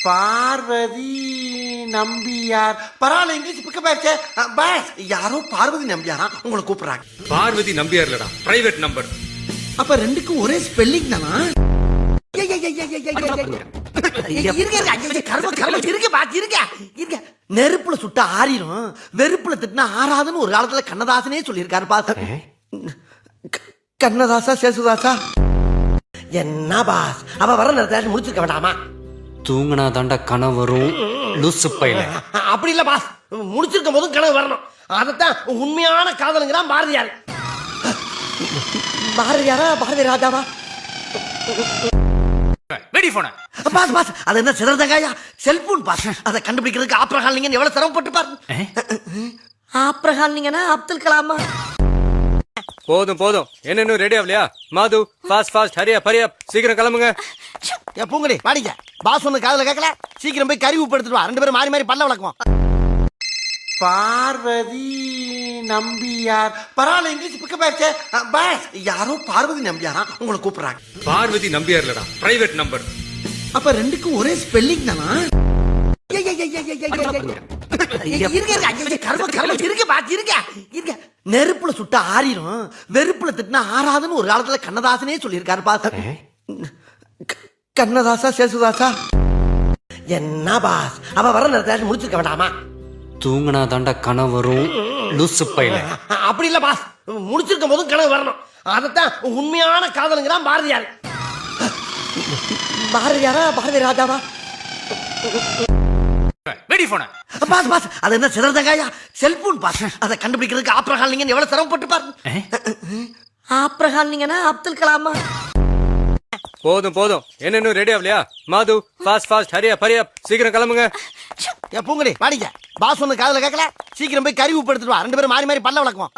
பார்வதி நம்பியார். பரவாயில்ல, English pickup ஆயிடுச்சு. Pass, யாரோ பார்வதி நம்பியாரா உங்களை கூப்பிடுறாங்க. பார்வதி நம்பியார் இல்லடா, பிரைவேட் நம்பர். அப்ப ரெண்டுக்கும் ஒரே ஸ்பெல்லிங் தானா? நெருப்புல சுட்ட ஆறிடும், வெறுப்புல திட்டினா ஆறாதுன்னு ஒரு காலத்துல கண்ணதாசனே சொல்லியிருக்காரு. பாஸ், கண்ணதாசா சேசுதாசா என்ன பாஸ், அவ வர நேரத்தை முடிச்சுக்க வேண்டாமா? தூங்கினா தாண்டா கனவு வரும் லூசு பையில. அப்படி இல்ல பாஸ், முடிச்சிருக்கும் போதும் கனவு வரணும். அதத்தான் உண்மையான காதலுங்கிறான் பாரதியார். பாரதியாரா பாரதி ராஜாவா? வெடி போன பாஸ் பாஸ், அது என்ன சிறந்தங்காயா? செல்போன் பாஸ், அதை கண்டுபிடிக்கிறதுக்கு ஆப்ரஹால் நீங்க எவ்வளவு சிரமப்பட்டு பாருங்க. ஆப்ரஹால் நீங்கன்னா அப்துல் கலாமா? போதும் போதும், என்ன ரெடி ஆகலையா? மாது, ஃபாஸ்ட் ஃபாஸ்ட், ஹரியா பரியா, சீக்கிரம் கிளம்புங்க. பூங்கடி வாடிங்க. பாஸ் ஒண்ணு காதுல கேட்கல, சீக்கிரம் போய் கறி உப்பு எடுத்துட்டு வா. ரெண்டு பேரும் மாறி மாறி பல்ல விளக்குவோம். பார்வதி நம்பியார். பரவாயில்ல, இங்கிலீஷ் பிக்கப் ஆயிடுச்சு. பாஸ், யாரோ பார்வதி நம்பியாரா உங்களை கூப்பிடுறாங்க. பார்வதி நம்பியார் இல்லடா, பிரைவேட் நம்பர். அப்ப ரெண்டுக்கும் ஒரே ஸ்பெல்லிங் தானா? நெருப்புல சுட்ட ஆறிடும், வெறுப்புல திட்டினா ஆறாதுன்னு ஒரு காலத்துல கண்ணதாசனே சொல்லியிருக்காரு. பாஸ், கண்ணதாசா சேசுதாசா என்ன பாஸ், அவ வர நேரத்தை முடிச்சுக்க வேண்டாமா? தூங்கினா தாண்டா கனவு வரும் லூசு பையில. அப்படி இல்ல பாஸ், முடிச்சிருக்கும் போதும் கனவு வரணும். அதத்தான் உண்மையான காதலுங்கிறான் பாரதியார். பாரதியாரா பாரதி ராஜாவா? வெடி போன பாஸ் பாஸ், அது என்ன சிறந்தங்காயா? செல்போன் பாஸ், அதை கண்டுபிடிக்கிறதுக்கு ஆப்ரஹால் நீங்க எவ்வளவு சிரமப்பட்டு பாருங்க. ஆப்ரஹால் நீங்கன்னா அப்துல் கலாமா? போதும் போதும், என்ன ரெடி ஆகலையா? மாது, ஃபாஸ்ட் ஃபாஸ்ட், ஹரியா பரியா, சீக்கிரம் கிளம்புங்க. பூங்கடி வாடிங்க. பாஸ் ஒண்ணு காதுல கேட்கல, சீக்கிரம் போய் கறி உப்பு எடுத்துட்டு வா. ரெண்டு பேரும் மாறி மாறி பல்ல விளக்குவோம்.